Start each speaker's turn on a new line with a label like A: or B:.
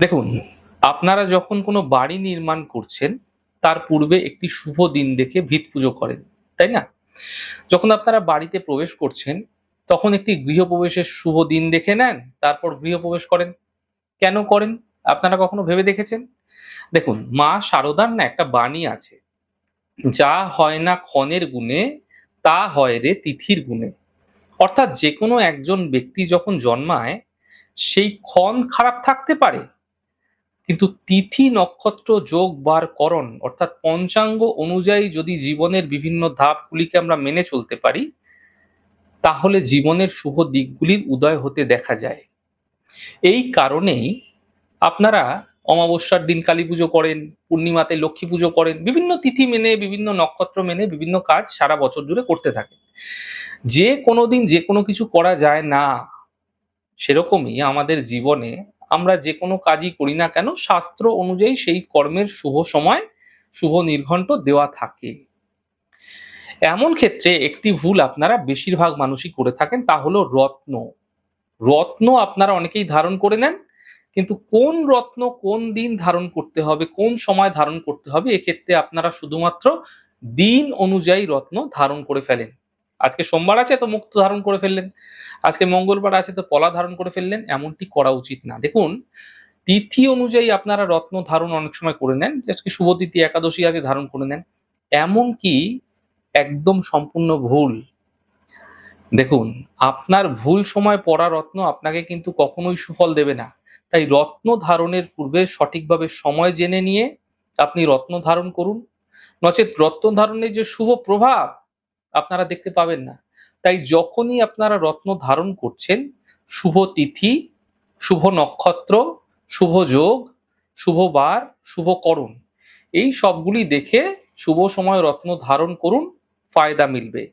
A: দেখুন, আপনারা যখন কোনো বাড়ি নির্মাণ করছেন, তার পূর্বে একটি শুভ দিন দেখে ভিত পুজো করেন, তাই না? যখন আপনারা বাড়িতে প্রবেশ করছেন, তখন একটি গৃহপ্রবেশের শুভ দিন দেখে নেন, তারপর গৃহপ্রবেশ করেন। কেন করেন? আপনারা কখনো ভেবে দেখেছেন? দেখুন, মা শারদার না একটা বাণী আছে, "যা হয় না ক্ষণের গুণে, তা হয় রে তিথির গুণে।" অর্থাৎ যেকোনো একজন ব্যক্তি যখন জন্মায়, সেই ক্ষণ খারাপ থাকতে পারে, কিন্তু তিথি নক্ষত্র যোগ বার করণ অর্থাৎ পঞ্চাঙ্গ অনুযায়ী যদি জীবনের বিভিন্ন ধাপগুলিকে আমরা মেনে চলতে পারি, তাহলে জীবনের শুভ দিকগুলির উদয় হতে দেখা যায়। এই কারণেই আপনারা অমাবস্যার দিন কালী পুজো করেন, পূর্ণিমাতে লক্ষ্মী পুজো করেন, বিভিন্ন তিথি মেনে, বিভিন্ন নক্ষত্র মেনে বিভিন্ন কাজ সারা বছর জুড়ে করতে থাকেন। যে কোনো দিন যে কোনো কিছু করা যায় না, সেরকমই আমাদের জীবনে আমরা যে কোনো কাজই করি না কেন, শাস্ত্র অনুযায়ী সেই কর্মের শুভ সময়, শুভ নির্ঘণ্ট দেওয়া থাকে। এমন ক্ষেত্রে একটি ভুল আপনারা বেশিরভাগ মানুষই করে থাকেন, তা হলো রত্ন। রত্ন আপনারা অনেকেই ধারণ করে নেন, কিন্তু কোন রত্ন কোন দিন ধারণ করতে হবে, কোন সময় ধারণ করতে হবে, এক্ষেত্রে আপনারা শুধুমাত্র দিন অনুযায়ী রত্ন ধারণ করে ফেলেন। আজকে সোমবার আছে তো মুক্তো ধারণ করে ফেললেন, আজকে মঙ্গলবার আছে তো পলা ধারণ করে ফেললেন, এমনটি করা উচিত না। দেখুন, তিথি অনুযায়ী আপনারা রত্ন ধারণ অনেক সময় করে নেন, যে আজকে শুভ তিথি একাদশী আছে ধারণ করে নেন, এমনকি একদম সম্পূর্ণ ভুল। দেখুন, আপনার ভুল সময় পড়া রত্ন আপনাকে কিন্তু কখনোই সুফল দেবে না। তাই রত্ন ধারণের পূর্বে সঠিকভাবে সময় জেনে নিয়ে আপনি রত্ন ধারণ করুন, নচেৎ রত্ন ধারণের যে শুভ প্রভাব আপনারা দেখতে পাবেন না। তাই যখনই আপনারা রত্ন ধারণ করছেন, শুভ তিথি, শুভ নক্ষত্র, শুভ যোগ, শুভ বার, শুভ করণ, এই সবগুলি দেখে শুভ সময় রত্ন ধারণ করুন, ফায়দা মিলবে।